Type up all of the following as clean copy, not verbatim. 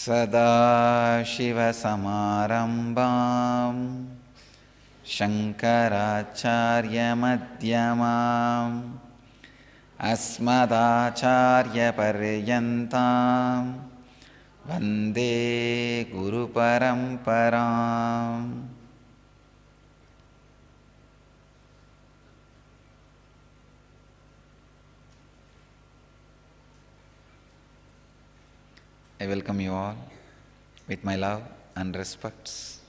सदाशिवसमारम्भां शङ्कराचार्यमध्यमाम् अस्मदाचार्यपर्यन्तां वन्दे गुरुपरम्पराम्. I welcome you all with my love and respects.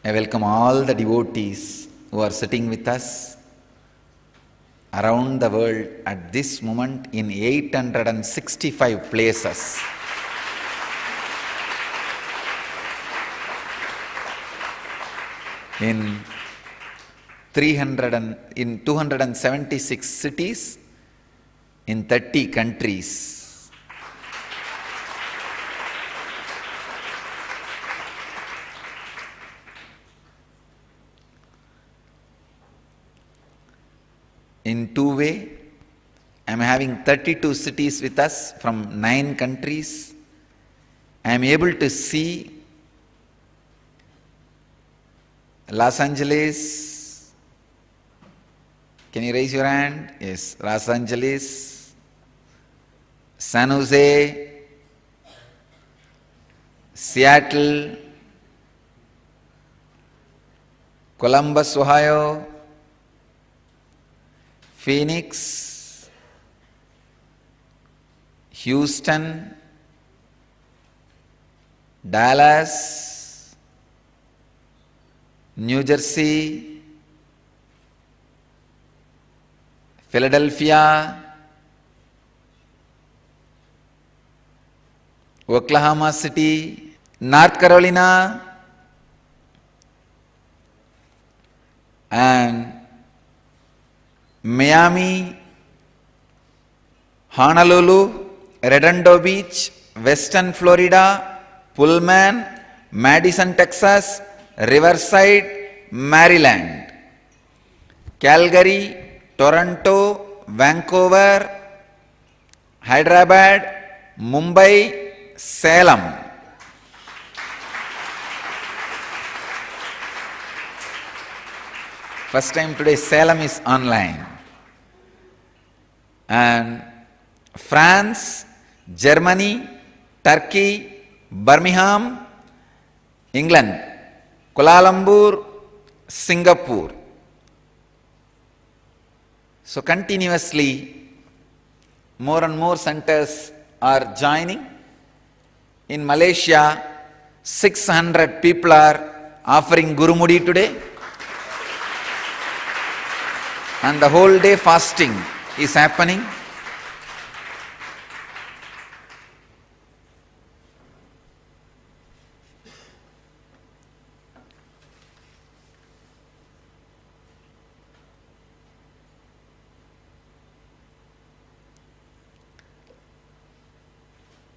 I welcome all the devotees who are sitting with us around the world at this moment in 865 places. In 276 cities in 30 countries. In two-way, I am having 32 cities with us from 9 countries. I am able to see Los Angeles. Can you raise your hand? Yes, Los Angeles, San Jose, Seattle, Columbus, Ohio, Phoenix, Houston, Dallas, New Jersey, Philadelphia, Oklahoma City, North Carolina, and Miami, Honolulu, Redondo Beach, Western Florida, Pullman, Madison, Texas, Riverside, Maryland, Calgary, Toronto, Vancouver, Hyderabad, Mumbai, Salem. First time today Salem is online. And France, Germany, Turkey, Birmingham, England, Kuala Lumpur, Singapore. So continuously more and more centers are joining. In Malaysia, 600 people are offering Gurumudi today. And the whole day fasting is happening.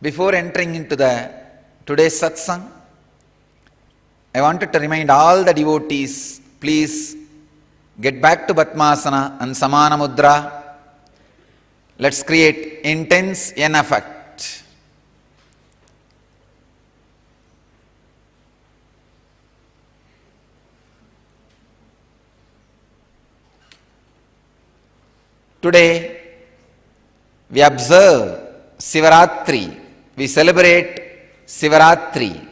Before entering into today's satsang, I wanted to remind all the devotees, please get back to Padmasana and Samana Mudra. Let's create intense yen effect. Today, we observe Sivaratri. We celebrate Sivaratri.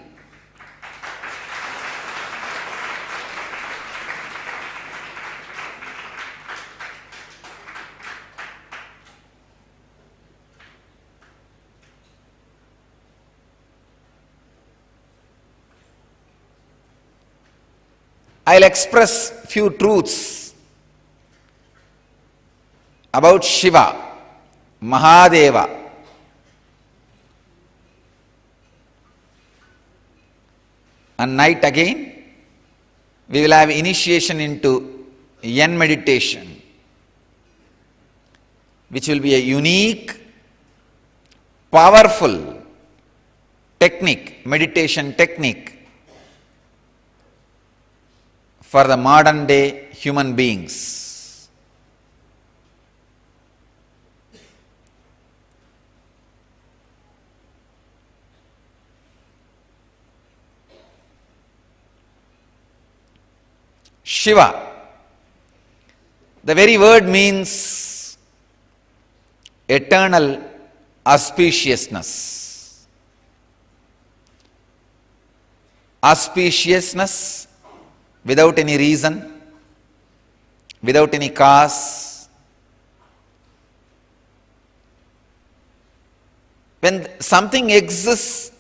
I'll express few truths about Shiva, Mahadeva. And night again, we will have initiation into yen meditation, which will be a unique, powerful technique, meditation technique for the modern day human beings. Shiva. The very word means eternal auspiciousness. Auspiciousness without any reason, without any cause. When something exists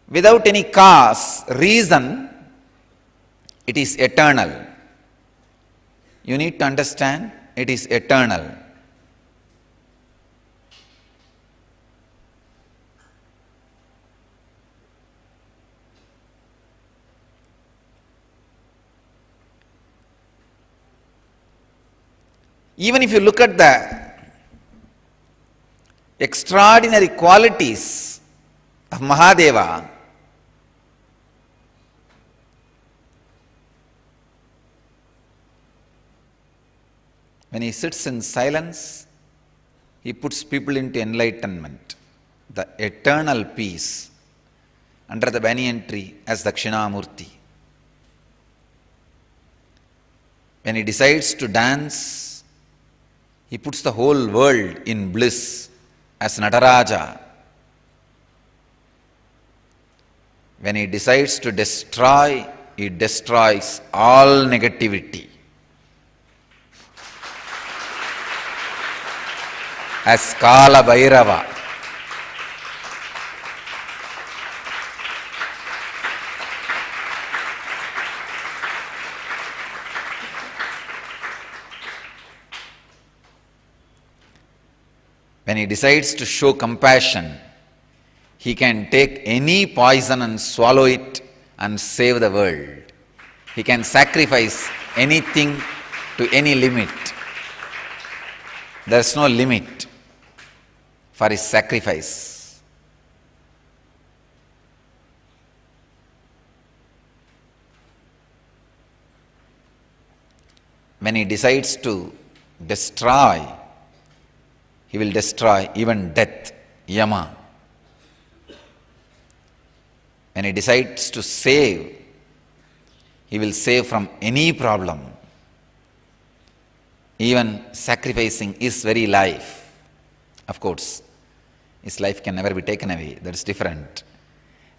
without any cause, reason, it is eternal. You need to understand, it is eternal. Even if you look at the extraordinary qualities of Mahadeva, when he sits in silence, he puts people into enlightenment, the eternal peace under the banyan tree as Dakshinamurti. When he decides to dance, he puts the whole world in bliss as Nataraja. When he decides to destroy, he destroys all negativity as Kala Bhairava. When he decides to show compassion, he can take any poison and swallow it and save the world. He can sacrifice anything to any limit. There is no limit for his sacrifice. When he decides to destroy, he will destroy even death, Yama. When he decides to save, he will save from any problem, even sacrificing his very life. Of course, his life can never be taken away, that is different.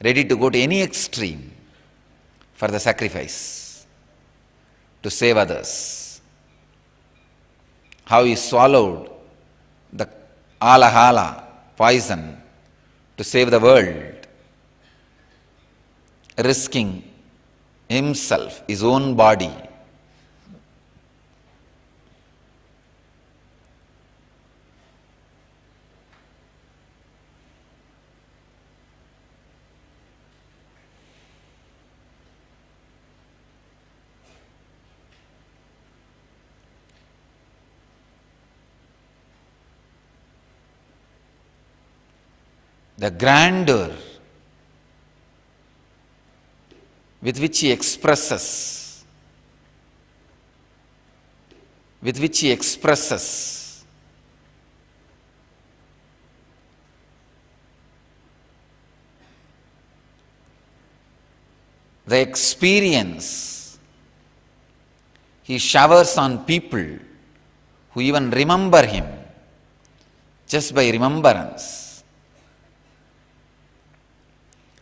Ready to go to any extreme for the sacrifice, to save others. How he swallowed the alahala poison to save the world, risking himself, his own body. The grandeur with which he expresses, the experience he showers on people who even remember him just by remembrance.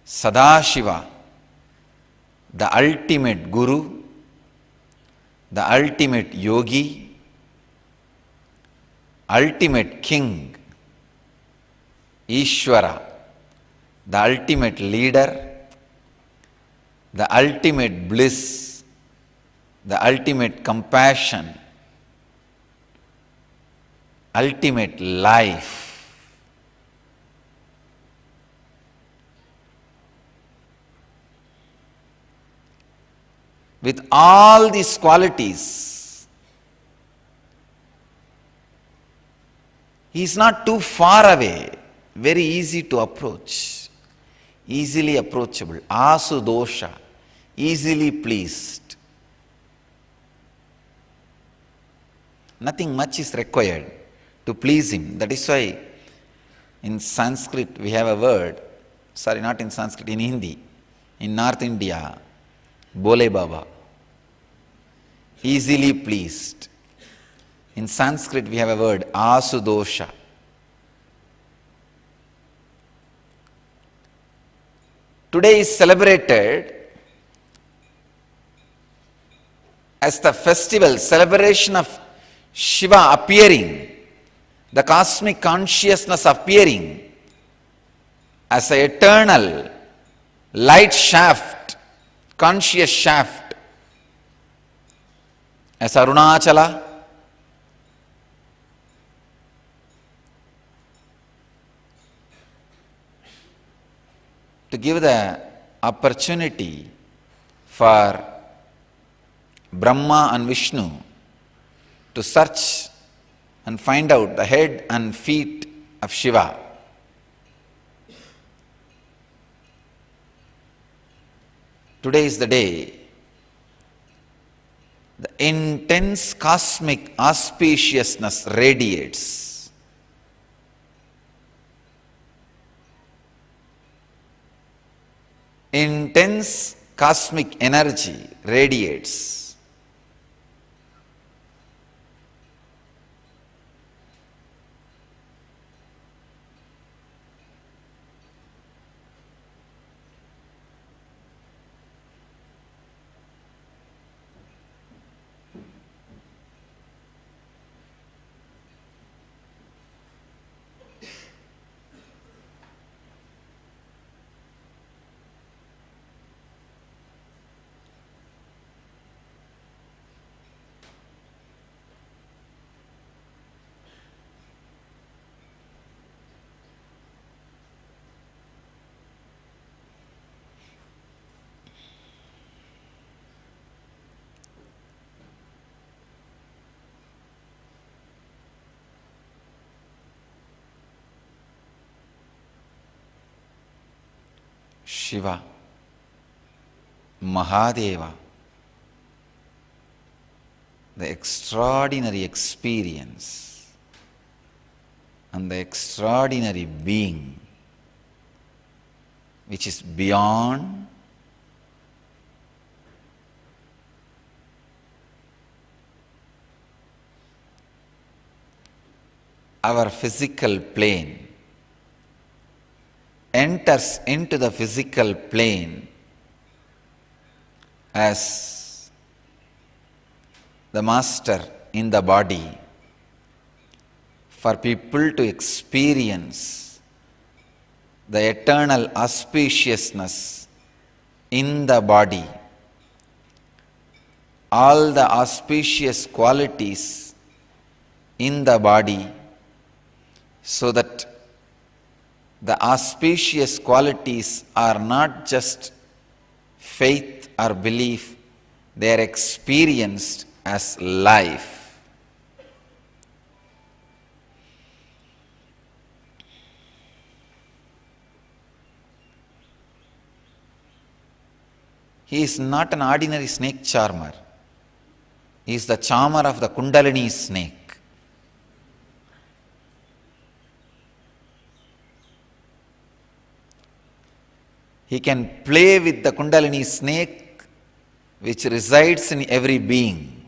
Sadashiva, the ultimate Guru, the ultimate Yogi, ultimate King, Ishvara, the ultimate leader, the ultimate bliss, the ultimate compassion, ultimate life. With all these qualities, he is not too far away, very easy to approach, easily approachable, asudosha, easily pleased. Nothing much is required to please him. That is why in Sanskrit we have a word, sorry, not in Sanskrit, in Hindi, in North India, Bole Baba. easily pleased. In Sanskrit we have a word, asudosha. Today is celebrated as the festival, celebration of Shiva appearing, the cosmic consciousness appearing as an eternal light shaft, conscious shaft, as Arunachala, to give the opportunity for Brahma and Vishnu to search and find out the head and feet of Shiva. Today is the day. The intense cosmic auspiciousness radiates. Intense cosmic energy radiates. Shiva, Mahadeva, the extraordinary experience and the extraordinary being which is beyond our physical plane, enters into the physical plane as the master in the body for people to experience the eternal auspiciousness in the body, all the auspicious qualities in the body, so that the auspicious qualities are not just faith or belief, they are experienced as life. He is not an ordinary snake charmer. He is the charmer of the Kundalini snake. He can play with the Kundalini snake which resides in every being.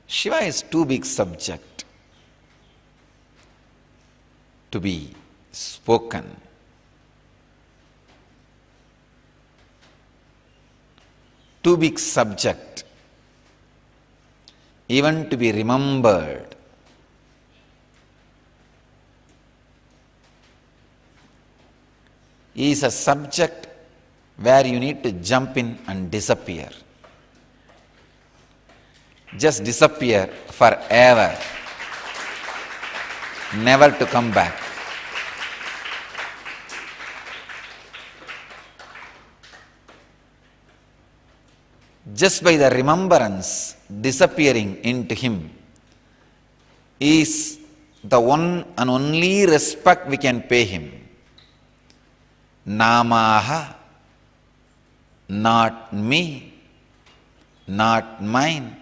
Shiva is too big subject to be spoken. Too big subject even to be remembered. He is a subject where you need to jump in and disappear. Just disappear forever, never to come back. Just by the remembrance disappearing into him is the one and only respect we can pay him. Namaha, not me, not mine.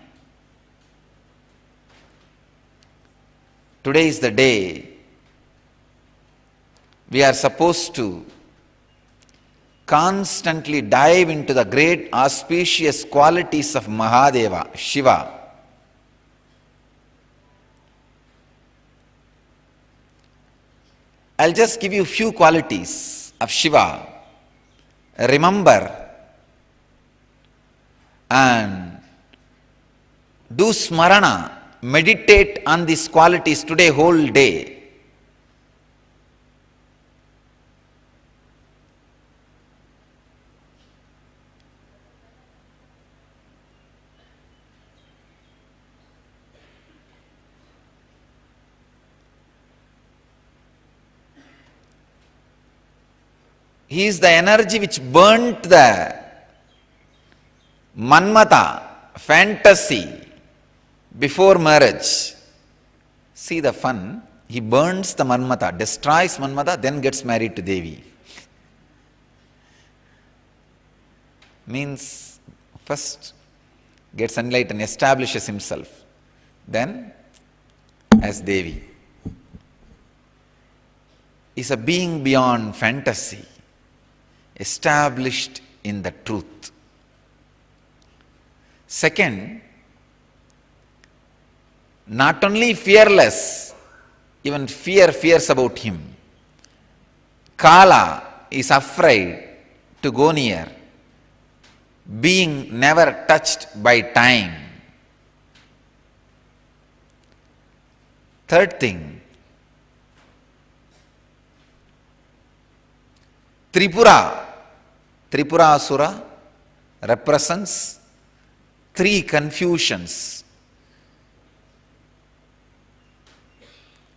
Today is the day we are supposed to constantly dive into the great auspicious qualities of Mahadeva, Shiva. I'll just give you few qualities of Shiva. Remember and do smarana, meditate on these qualities today whole day. He is the energy which burnt the Manmata, fantasy, before marriage. See the fun. He burns the Manmata, destroys Manmata, then gets married to Devi. Means first gets enlightened, establishes himself, then as Devi. Is a being beyond fantasy, established in the truth. Second, not only fearless, even fear fears about him. Kala is afraid to go near, being never touched by time. Third thing, Tripura Asura represents three confusions.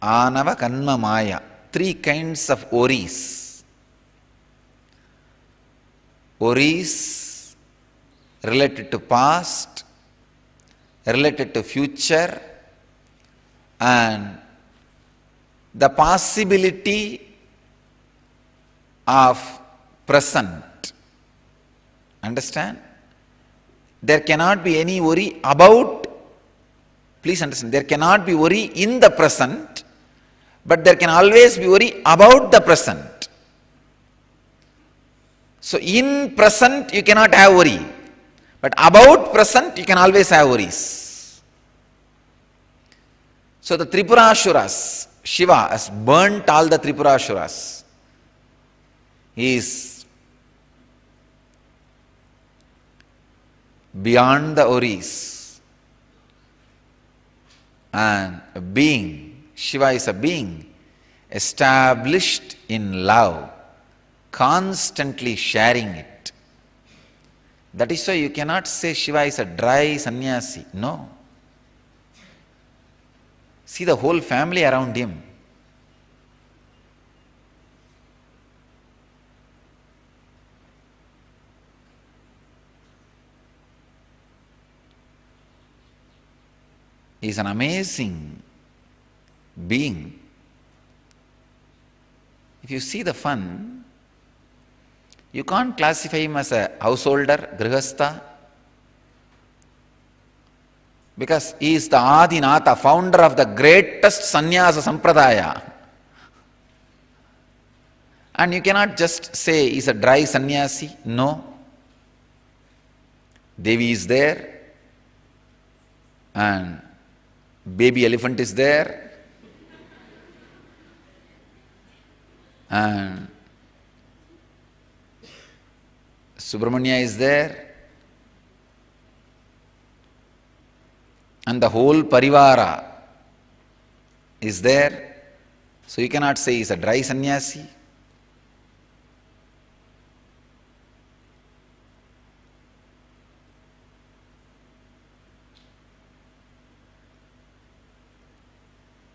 Anava, Kanma, Maya. Three kinds of worries. Worries related to past, related to future, and the possibility of present. Understand? There cannot be any worry about, please understand, there cannot be worry in the present, but there can always be worry about the present. So in present you cannot have worry, but about present you can always have worries. So the Tripurasuras, Shiva has burnt all the Tripurasuras. He is beyond the worries, and a being, Shiva is a being established in love, constantly sharing it. That is why you cannot say Shiva is a dry sannyasi. No. See the whole family around him. He is an amazing being. If you see the fun, you can't classify him as a householder, grihastha, because he is the Adinatha, founder of the greatest sannyasa sampradaya. And you cannot just say he is a dry sannyasi. No. Devi is there, and baby elephant is there, and Subramanya is there, and the whole parivara is there. So you cannot say he is a dry sannyasi.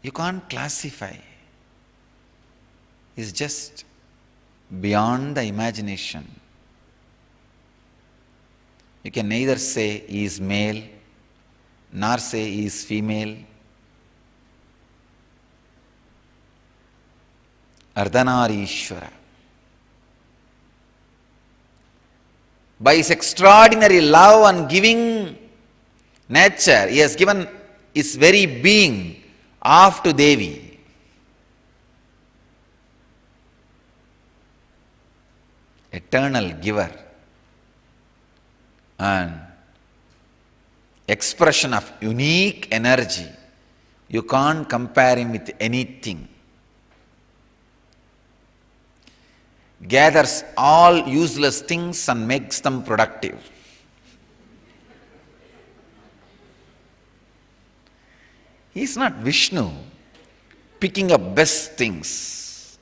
You can't classify. It's just beyond the imagination. You can neither say he is male, nor say he is female. Ardhanarishvara. By his extraordinary love and giving nature, he has given his very being off to Devi. Eternal giver and expression of unique energy. You can't compare him with anything. Gathers all useless things and makes them productive. He is not Vishnu picking up best things.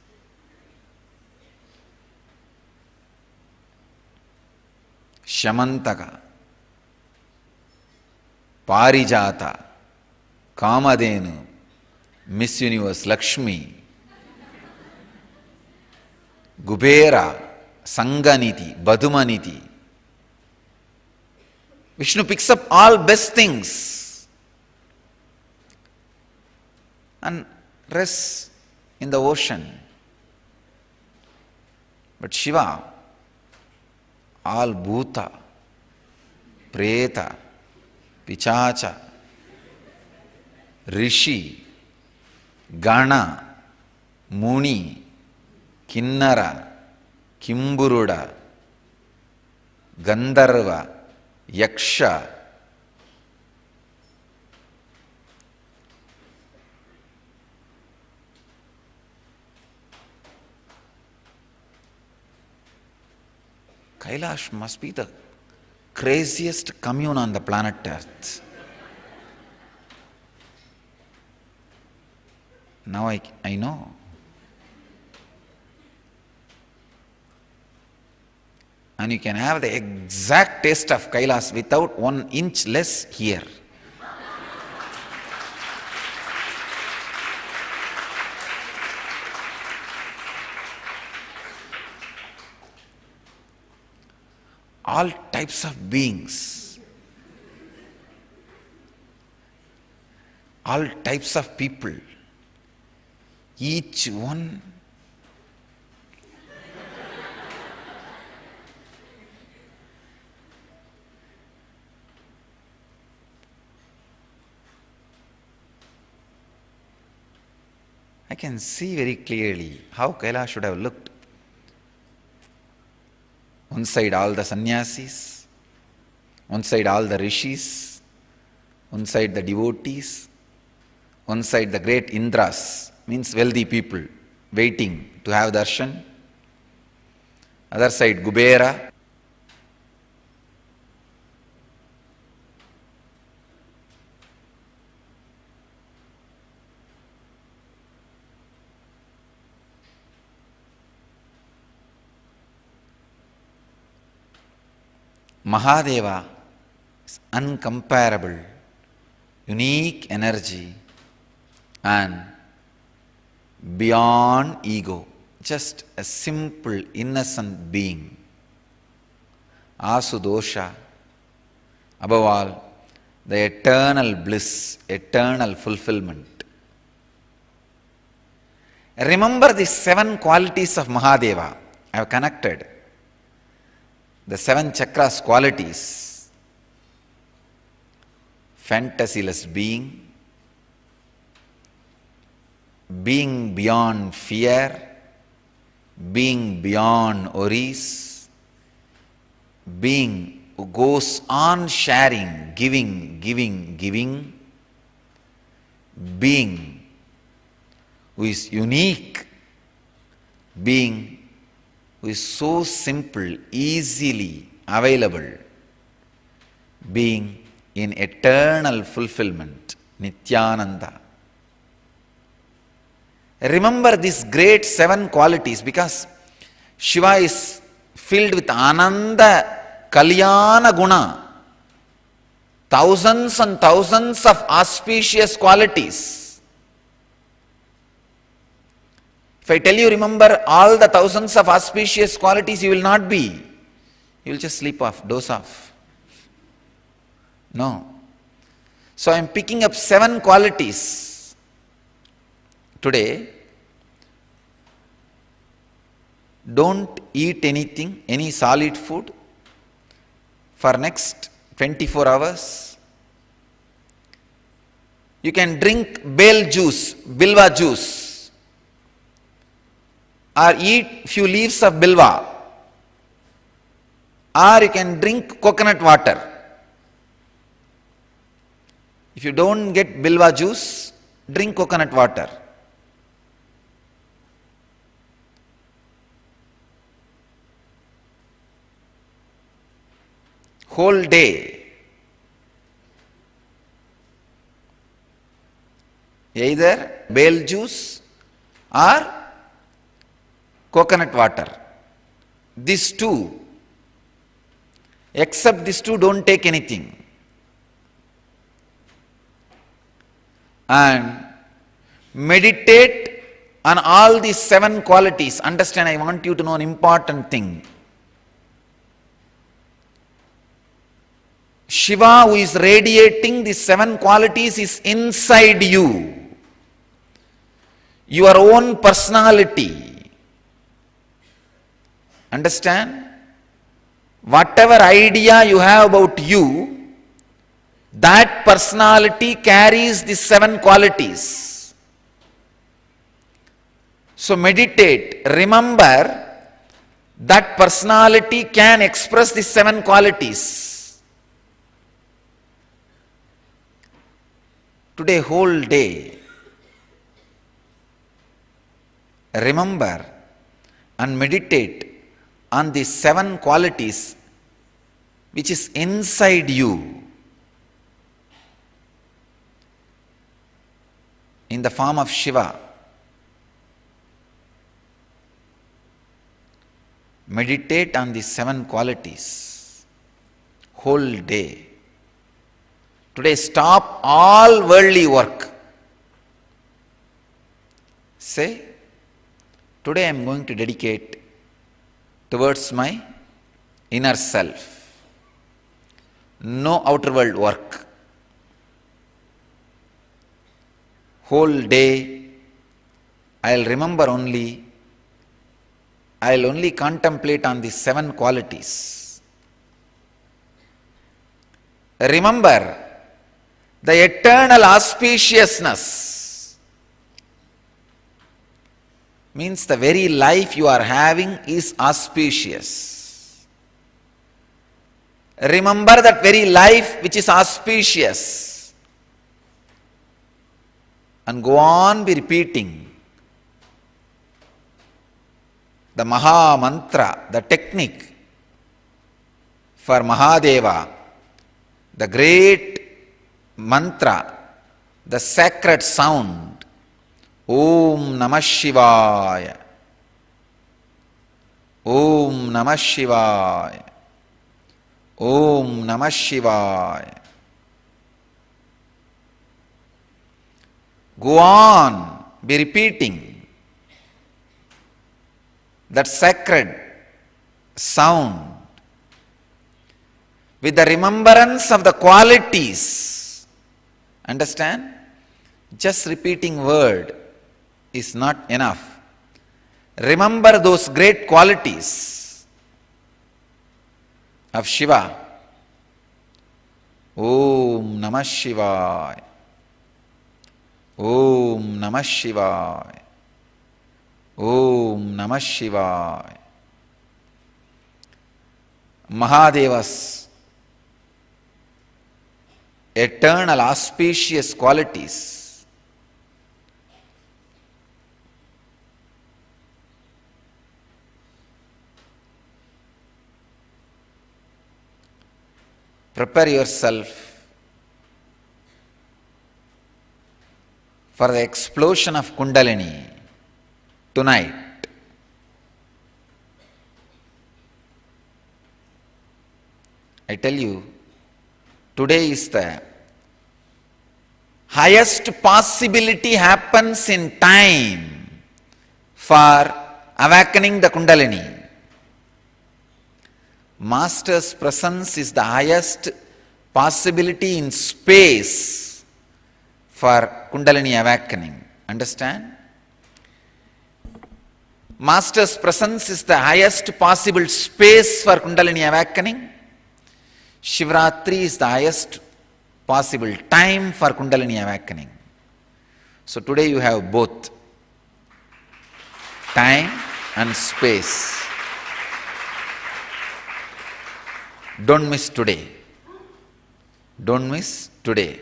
Shamantaka, Parijata, Kamadhenu, Miss Universe Lakshmi, Kubera, Sanganiti, Badhumaniti. Vishnu picks up all best things and rests in the ocean. But Shiva, all Bhuta, Preta, Pichacha, Rishi, Gana, Muni, Kinnara, Kimburuda, Gandharva, Yaksha, Kailash must be the craziest commune on the planet Earth. Now I know. And you can have the exact taste of Kailash without 1 inch less here. All types of beings, all types of people, each one I can see very clearly how Kailash should have looked. One side all the sannyasis, one side all the rishis, one side the devotees, one side the great Indras, means wealthy people waiting to have darshan. Other side Kubera. Mahadeva is uncomparable, unique energy and beyond ego, just a simple innocent being. Asudosha, above all, the eternal bliss, eternal fulfillment. Remember the 7 qualities of Mahadeva. I have connected the 7 chakras qualities: fantasyless being, being beyond fear, being beyond worries, being who goes on sharing, giving, being who is unique, being who is so simple, easily available, being in eternal fulfillment, Nityananda. Remember these great 7 qualities, because Shiva is filled with Ananda Kalyana Guna, thousands and thousands of auspicious qualities. If I tell you remember all the thousands of auspicious qualities, you will not be. You will just sleep off, doze off. No. So I am picking up 7 qualities today. Don't eat anything, any solid food. for next 24 hours. You can drink bale juice, bilva juice, or eat few leaves of bilva, or you can drink coconut water. If you don't get bilva juice, drink coconut water. Whole day, either bale juice or coconut water. These two, except these two, don't take anything. And meditate on all these 7 qualities. Understand, I want you to know an important thing. Shiva, who is radiating these 7 qualities, is inside you. Your own personality. Understand? Whatever idea you have about you, that personality carries these 7 qualities. So meditate, remember that personality can express these 7 qualities. Today, whole day, remember and meditate on these 7 qualities which is inside you, in the form of Shiva. Meditate on these 7 qualities whole day. Today, stop all worldly work. Say, today I am going to dedicate towards my inner self. No outer world work. Whole day, I'll remember only, I'll only contemplate on these 7 qualities. Remember the eternal auspiciousness. Means the very life you are having is auspicious. Remember that very life which is auspicious. And go on be repeating the Maha Mantra, the technique for Mahadeva, the great mantra, the sacred sound, Om Namah Shivaya, Om Namah Shivaya, Om Namah Shivaya. Go on, be repeating that sacred sound with the remembrance of the qualities. Understand? Just repeating word is not enough. Remember those great qualities of Shiva. Om Namah Shivaya. Om Namah Shivaya. Om Namah Shivaya. Mahadeva's eternal auspicious qualities prepare yourself for the explosion of Kundalini tonight. I tell you, today is the highest possibility happens in time for awakening the Kundalini. Master's presence is the highest possibility in space for Kundalini awakening. Understand? Master's presence is the highest possible space for Kundalini awakening. Shivratri is the highest possible time for Kundalini awakening. So today you have both time and space. Don't miss today. Don't miss today.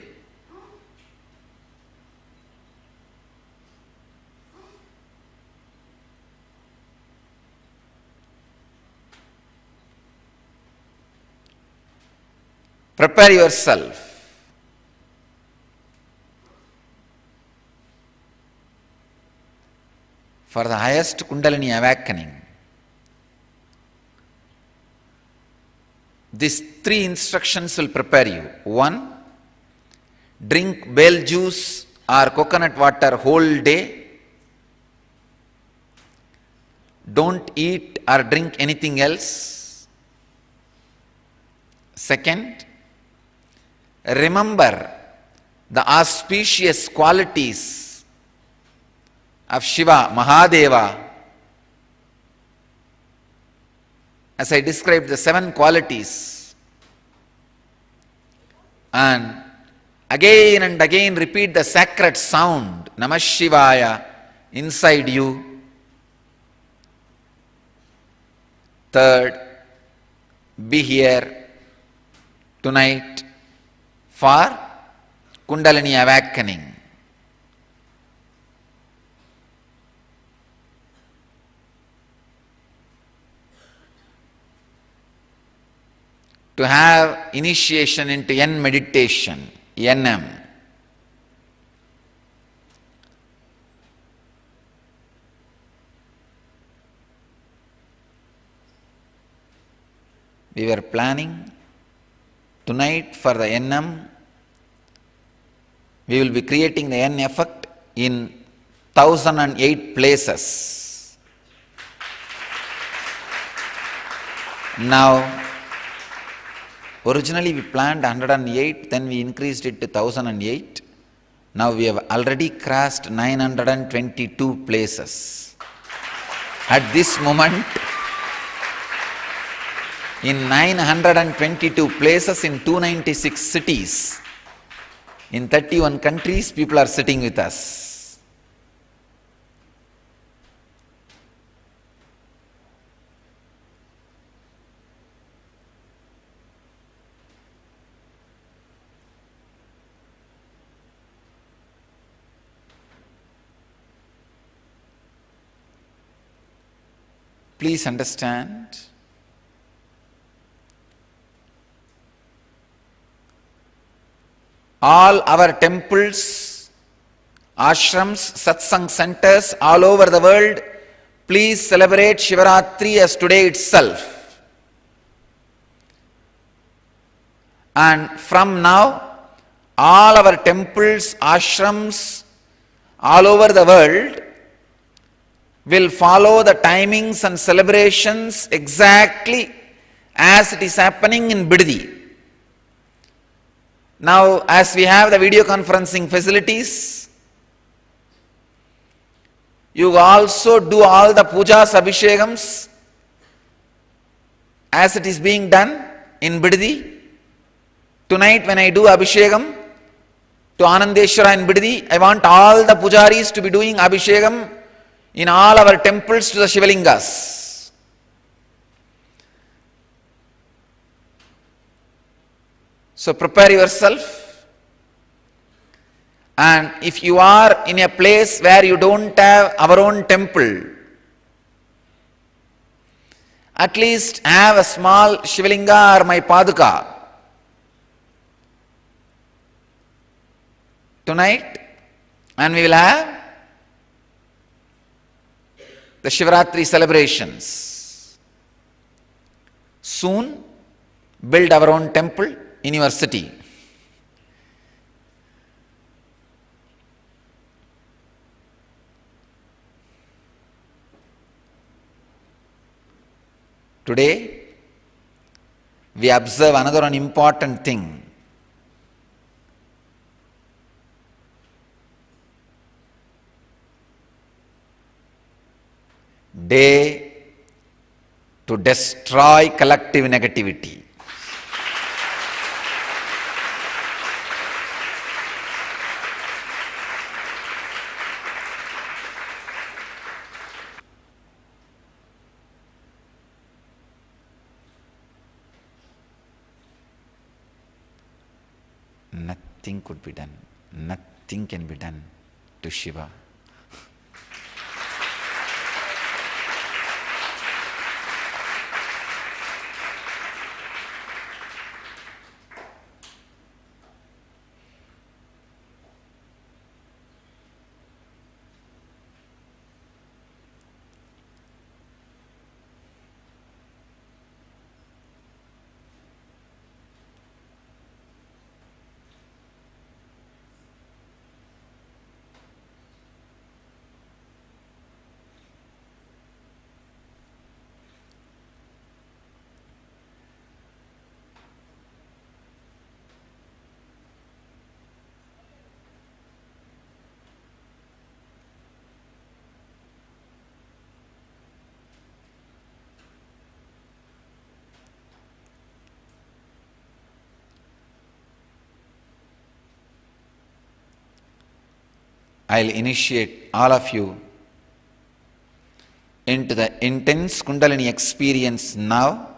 Prepare yourself. For the highest Kundalini awakening. These 3 instructions will prepare you. 1. Drink bale juice or coconut water whole day. Don't eat or drink anything else. 2. Remember the auspicious qualities of Shiva, Mahadeva. As I described the 7 qualities, and again and again repeat the sacred sound, Namah Shivaya, inside you. 3. Be here tonight for Kundalini awakening. To have initiation into Yen meditation, NM. We were planning tonight for the NM. We will be creating the N effect in 1008 places. Now, originally we planned 108, then we increased it to 1008. Now we have already crossed 922 places. At this moment, in 922 places in 296 cities, in 31 countries, people are sitting with us. Please understand, all our temples, ashrams, satsang centers all over the world, please celebrate Shivaratri as today itself. And from now, all our temples, ashrams all over the world will follow the timings and celebrations exactly as it is happening in Bidadi. Now, as we have the video conferencing facilities, you also do all the pujas, abhishekams as it is being done in Bidadi. Tonight when I do abhishekam to Anandeshwara in Bidadi, I want all the pujaris to be doing abhishekam in all our temples to the Shivalingas. So prepare yourself, and if you are in a place where you don't have our own temple, at least have a small Shivalinga or my Paduka. Tonight, and we will have the Shivaratri celebrations. Soon, build our own temple in your city. Today, we observe another important thing. Day to destroy collective negativity. nothing could be done. Nothing can be done to Shiva. I'll initiate all of you into the intense Kundalini experience now.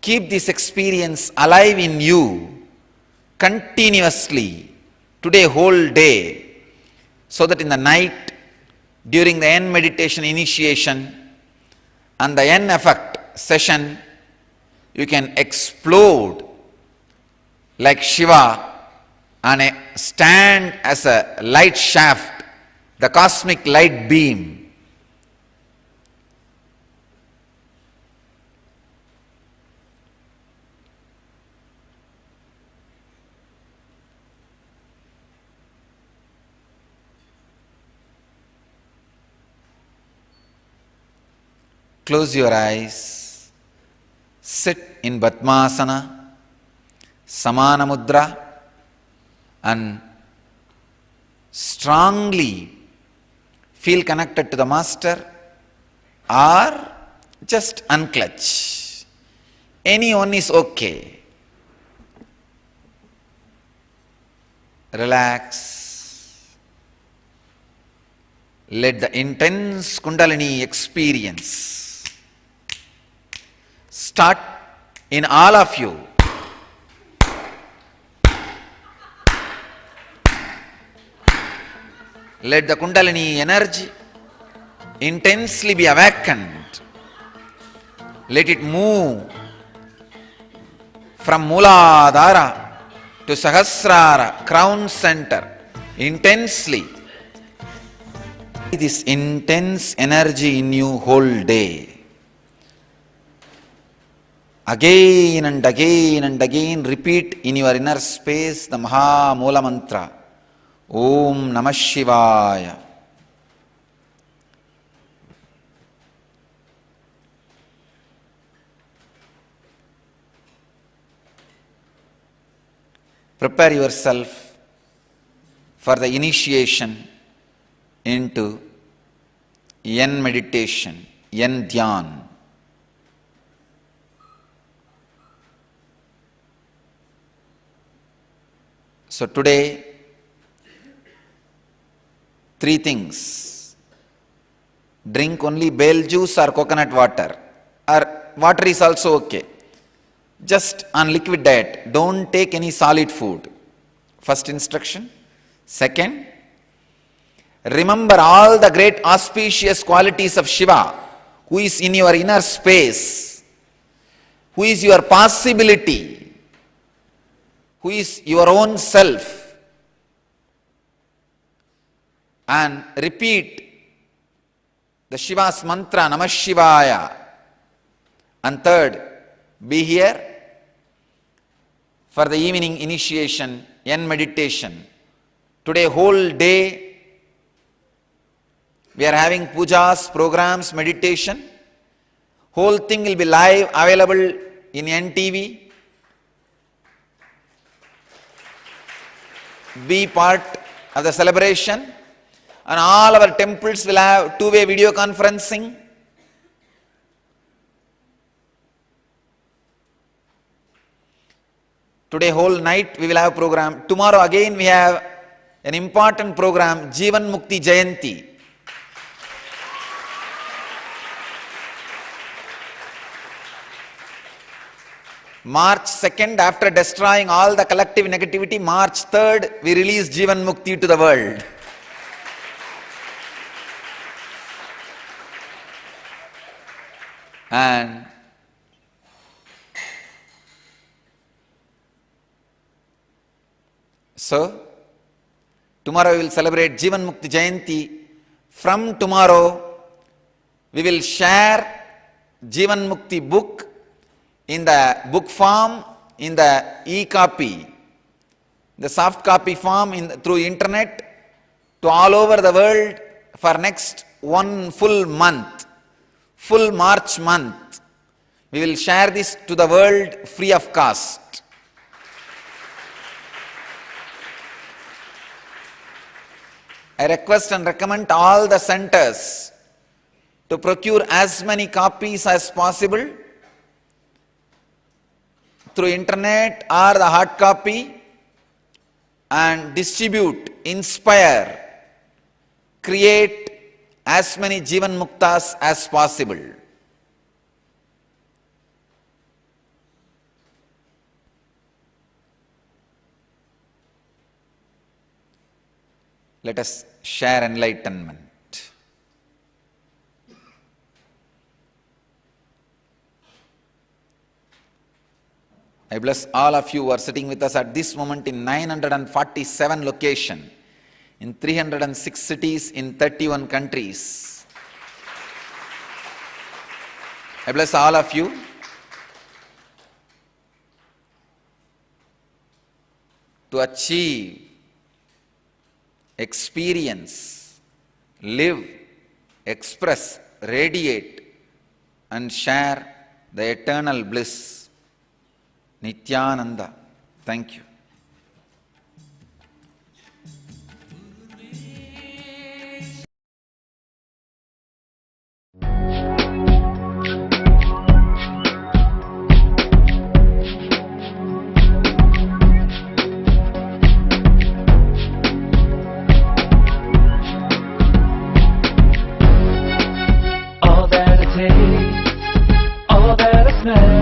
Keep this experience alive in you continuously today, whole day, so that in the night, during the Yen meditation initiation and the Yen effect session, you can explode like Shiva and stand as a light shaft, the cosmic light beam. Close your eyes, sit in Padmasana, Samana Mudra, and strongly feel connected to the Master, or just unclutch. Any one is okay. Relax. Let the intense Kundalini experience start in all of you. Let the Kundalini energy intensely be awakened. Let it move from Mooladhara to Sahasrara, crown center, intensely. This intense energy in you whole day. Again and again and again repeat in your inner space the Maha Moola Mantra. Om Namah Shivaya. Prepare yourself for the initiation into Yen meditation, Yen Dhyan. So today, three things. Drink only bale juice or coconut water, or water is also okay. Just on liquid diet, don't take any solid food. First instruction. Second, remember all the great auspicious qualities of Shiva, who is in your inner space, who is your possibility, who is your own self. And repeat the Shiva's mantra, Namah Shivaya. And third, be here for the evening initiation, Yen meditation. Today, whole day, we are having pujas, programs, meditation. Whole thing will be live, available in NTV. Be part of the celebration. And all our temples will have two-way video conferencing. Today whole night we will have program. Tomorrow again we have an important program, Jeevan Mukti Jayanti. March 2nd, after destroying all the collective negativity, March 3rd, we release Jivan Mukti to the world. And so, tomorrow we will celebrate Jivan Mukti Jayanti. From tomorrow, we will share Jivan Mukti book in the book form, in the e-copy, the soft copy form through internet to all over the world for next one full month, full March month. We will share this to the world free of cost. I request and recommend all the centers to procure as many copies as possible through internet or the hard copy and distribute, inspire, create as many Jivan Muktas as possible. Let us share enlightenment. I bless all of you who are sitting with us at this moment in 947 locations, in 306 cities, in 31 countries. I bless all of you. To achieve, experience, live, express, radiate, and share the eternal bliss. Nityananda. Thank you. All that it takes, all that I smell.